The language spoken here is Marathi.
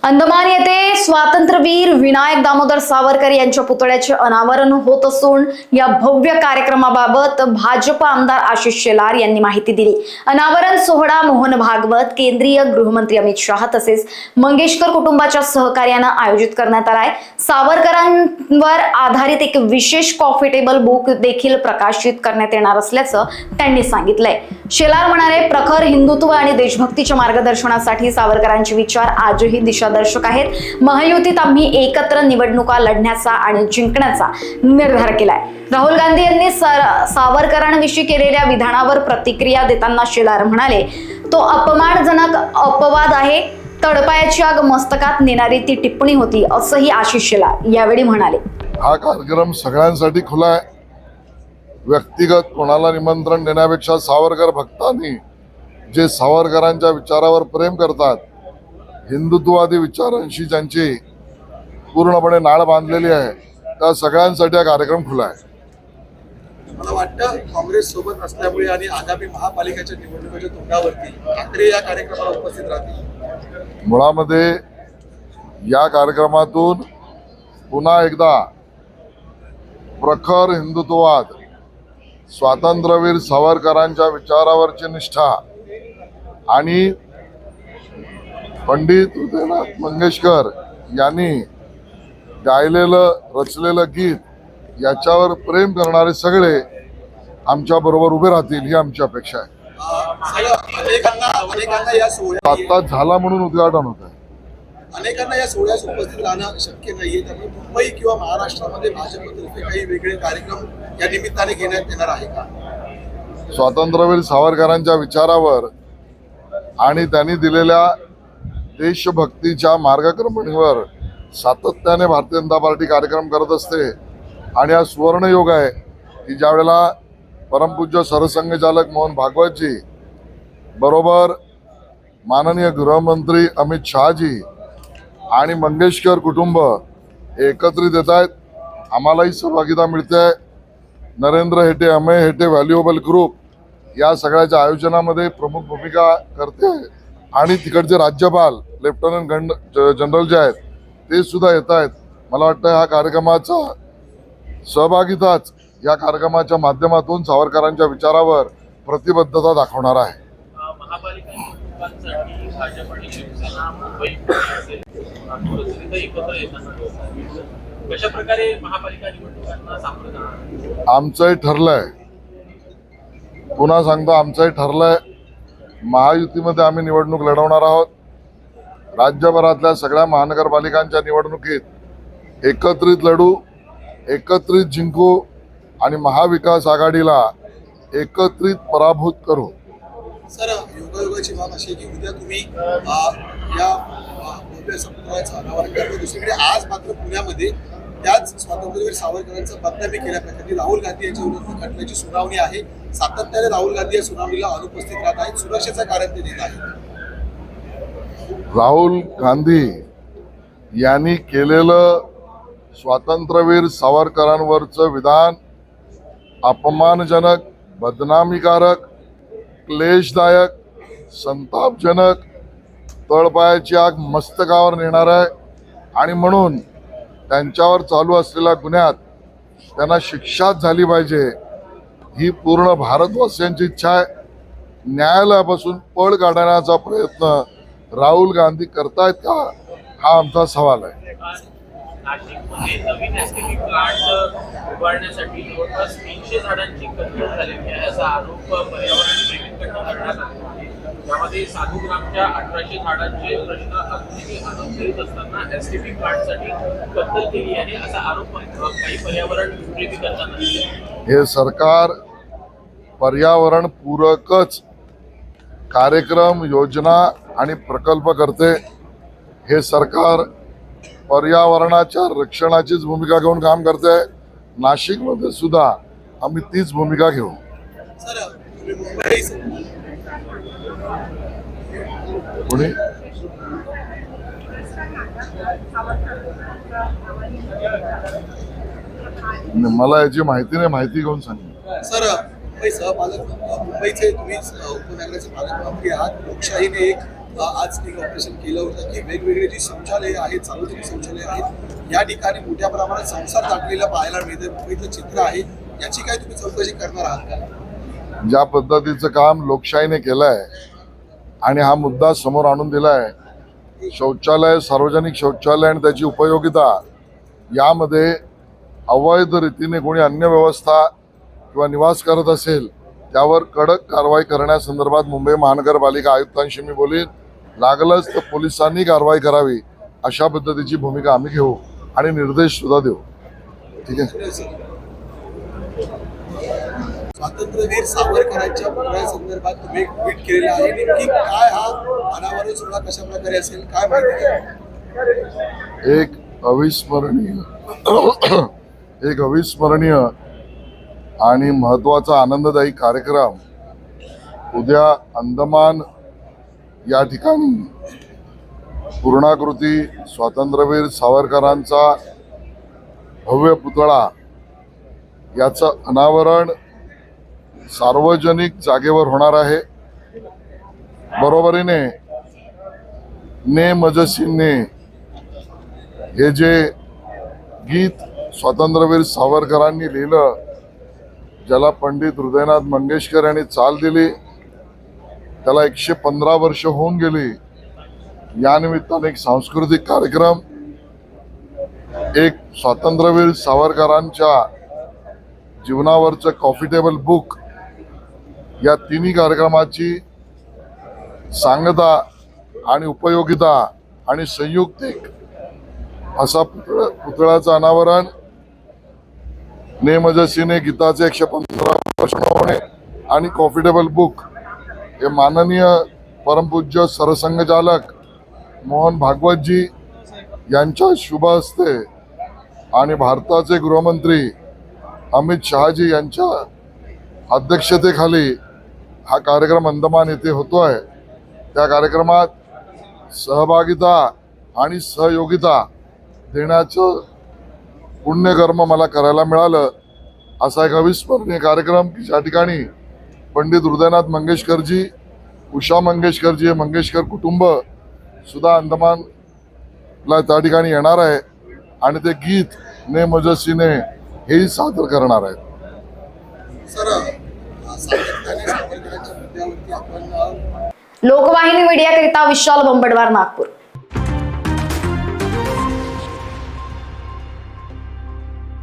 अंदमान येथे स्वातंत्र्यवीर विनायक दामोदर सावरकर यांच्या पुतळ्याचे अनावरण होत असून या भव्य कार्यक्रमाबाबत भाजप आमदार आशिष शेलार यांनी माहिती दिली। अनावरण सोहळा मोहन भागवत, केंद्रीय गृहमंत्री अमित शाह तसेच मंगेशकर कुटुंबाच्या सहकार्याने आयोजित करण्यात आलाय। सावरकरांवर आधारित एक विशेष कॉफी टेबल बुक देखील प्रकाशित करण्यात येणार असल्याचं त्यांनी सांगितलंय। शेलार म्हणाले, प्रखर हिंदुत्व आणि देशभक्तीच्या मार्गदर्शनासाठी सावरकरांचे विचार आजही दिशादर्शक आहेत। महायुतीत आम्ही एकत्र निवडणुका लढण्याचा आणि जिंकण्याचा निर्धार केलाय। राहुल गांधी यांनी सावरकरांविषयी केलेल्या विधानावर प्रतिक्रिया देताना शेलार म्हणाले, तो अपमानजनक अपवाद आहे। तळपायाची आग मस्तकात नेणारी ती टिप्पणी होती, असंही आशिष शेलार यावेळी म्हणाले। हा कार्यक्रम सगळ्यांसाठी खुला आहे। व्यक्तिगत कोणाला निमंत्रण देण्यापेक्षा सावरकर भक्तांनी जे सावरकरांच्या विचारावर प्रेम करतात, हिंदुत्ववादी विचारांशी ज्यांची पूर्णपणे नाळ बांधलेली आहे, त्या सगळ्यांसाठी हा कार्यक्रम खुला आहे। मला वाटतं काँग्रेस सोबत असल्यामुळे आणि आगामी महापालिकेच्या निवडणुकीच्या तोंडावरती ठाकरे या कार्यक्रमाला उपस्थित राहतील। मुळामध्ये या कार्यक्रमातून पुन्हा एकदा प्रखर हिंदुत्ववाद, स्वातंत्र्यवीर सावरकरांच्या विचारावरची निष्ठा आणि पंडित हृदयनाथ मंगेशकर यांनी गायलेलं रचलेलं गीत याच्यावर प्रेम करणारे सगळे आमच्या बरोबर उभे राहतील, ही आमची अपेक्षा आहे। अनेकांना या सोहळ्यात आता झाला म्हणून उद्घाटन होत आहे। अनेकांना या सोहळ्यास उपस्थित राहणं शक्य नाहीये, त्यामुळे मुंबई किंवा महाराष्ट्रामध्ये भाजपतर्फे काही वेगळे कार्यक्रम या निमित्ताने घेण्यात येणार आहे का? स्वातंत्र्यवीर सावरकरांच्या विचारावर आणि त्यांनी दिलेल्या देशभक्तीच्या मार्गक्रमणीवर सातत्याने भारतीय जनता पार्टी कार्यक्रम करत असते आणि हा सुवर्णयोग आहे की ज्या वेळेला परमपूज्य सरसंघचालक मोहन भागवतजी बरोबर माननीय गृहमंत्री अमित शहाजी आणि मंगेशकर कुटुंब एकत्रित येत आहेत। आम्हालाही सहभागिता मिळते। नरेंद्र हेटे, अमेय हेटे व्हॅल्युएबल ग्रुप या सगळ्याच्या आयोजनामध्ये प्रमुख भूमिका करते आणि तिकडचे राज्यपाल लेफ्टनंट जनरल जे आहेत ते सुद्धा येत आहेत। मला वाटतं हा कार्यक्रमाचा सहभागिताच या कार्यक्रमाच्या माध्यमातून सावरकरांच्या विचारावर प्रतिबद्धता दाखवणार आहे। आमचंही ठरलंय, पुन्हा सांगतो, आमचंही ठरलंय, महायुतीमध्ये आम्ही निवडणूक लढवणार आहोत। राज्यभरातल्या सगळ्या महानगरपालिकांच्या निवडणुकीत एकत्रित लढू, एकत्रित जिंकू आणि महाविकास आघाडीला एकत्रित पराभूत करू। सर, योगायोगाची बाब अशी की उद्या तुम्ही या भव्य संमेलनाचं अनावरण करतो। दुसरीकडे आज मात्र पुण्यामध्ये त्याच स्वातंत्र्यवीर सावरकरांचा बदनामी केल्याप्रकरणी राहुल गांधी यांच्या विरोधात खटल्याची सुनावणी आहे। सातत्याने राहुल गांधी या सुनावणीला अनुपस्थित राहत आहेत, सुरक्षेचं कारण ते देत आहेत। राहुल गांधी यांनी केलेलं स्वातंत्र्यवीर सावरकरांवरचं विधान अपमानजनक, बदनामीकारक, क्लेशदायक, संतापजनक, तळपायाची आग मस्तकावर नेणार आहे आणि म्हणून त्यांच्यावर चालू असलेल्या गुन्ह्यात त्यांना शिक्षाच झाली पाहिजे, ही पूर्ण भारतवासियांची इच्छा आहे। न्यायालयापासून पळ काढण्याचा प्रयत्न राहुल गांधी करतायत का, हा आमचा सवाल आहे। नाशिकमध्ये नवीन एसटीपी प्लांट उभारण्यासाठी जवळपास 300 झाडांची कत्तल झालेली आहे असा आरोप पर्यावरण प्रेमींकडून करण्यात आला आहे। त्यामध्ये साधुग्रामच्या 1800 झाडांचे प्रश्न अगदी अनुत्तरित असताना एसटीपी प्लांटसाठी कत्तल केली आहे असा आरोप काही पर्यावरण प्रेमी करतात। हे सरकार पर्यावरण पूरकच कार्यक्रम, योजना आणि प्रकल्प करते। हे सरकार पर्यावरणाच्या रक्षणाचीच भूमिका घेऊन काम करते। नाशिकमध्ये सुद्धा आम्ही तीच भूमिका घेऊ। सर, तुम्ही मुंबई कोणी मला याची माहिती नाही, माहिती घेऊन सांग। सर, मुंबईचे तुम्ही उपनगराचे पालकमंत्री आहात। लोकशाहीने एक आज एक ऑपरेशन केलं होतं की वेगवेगळे जी शौचालय आहेत, सार्वजनिक शौचालय आहेत, या ठिकाणी मोठ्या प्रमाणात संसार दाटलेला पाहायला मिळते. मुंबईतलं चित्र आहे, याची काय तुम्ही चौकशी करणार आहात का? ज्या पद्धतीचं काम लोकशाहीने केलंय आणि हा मुद्दा समोर आणून दिलाय, शौचालय, सार्वजनिक शौचालय आणि त्याची उपयोगिता यामध्ये अवैध रीतीने कोणी अन्य व्यवस्था किंवा निवास करत असेल त्यावर कडक कारवाई करण्यासंदर्भात मुंबई महानगरपालिका आयुक्तांशी मी बोलीन. लागलंच तर पोलिसांनी कारवाई करावी अशा पद्धतीची भूमिका आम्ही घेऊ आणि निर्देश सुद्धा देऊ. ठीक आहे. स्वातंत्र्यवीर सावरकरांच्या पुतळ्यासंदर्भात तुम्ही एक ट्विट केलेलं आहे. नेमकी काय हा अनावरण सोहळा कशा प्रकारे असेल, काय माहिती द्या? एक अविस्मरणीय आणि महत्वाचा आनंददायी कार्यक्रम उद्या अंदमान या ठिकाणी पूर्णाकृती स्वातंत्र्यवीर सावरकरांचा भव्य पुतळा याचं अनावरण सार्वजनिक जागेवर होणार आहे. बरोबरीने ने मजसीने हे जे गीत स्वातंत्र्यवीर सावरकरांनी लिहिलं, ज्याला पंडित हृदयनाथ मंगेशकर यांनी चाल दिली, त्याला 115 वर्ष होऊन गेली. या निमित्ताने एक सांस्कृतिक कार्यक्रम, एक स्वातंत्र्यवीर सावरकरांच्या जीवनावरचं कॉफी टेबल बुक, या तिन्ही कार्यक्रमाची सांगता आणि उपयोगिता आणि संयुक्तिक असा पुतळ्याचं अनावरण, नेमजसीने गीताचे 115 वर्ष होणे आणि कॉफी टेबल बुक हे माननीय परमपूज्य सरसंघचालक मोहन भागवतजी यांच्या शुभ हस्ते आणि भारताचे गृहमंत्री अमित शहाजी यांच्या अध्यक्षतेखाली हा कार्यक्रम अंदमान येथे होतोय. त्या कार्यक्रमात सहभागिता आणि सहयोगिता देण्याचं पुण्यकर्म मला करायला मिळालं. असा एक अविस्मरणीय कार्यक्रम की ज्या ठिकाणी पंडित हृदयनाथ मंगेशकरजी, उषा मंगेशकरजी, हे मंगेशकर कुटुंब सुद्धा अंदमानला त्या ठिकाणी येणार आहे आणि ते गीत ने मजसीने हेही सादर करणार आहेत. सर, सातत्याने सावरकरांच्या मुद्द्यावरती आपण लोकवाहिनी मीडियाकरिता विशाल बंबडवार, नागपूर.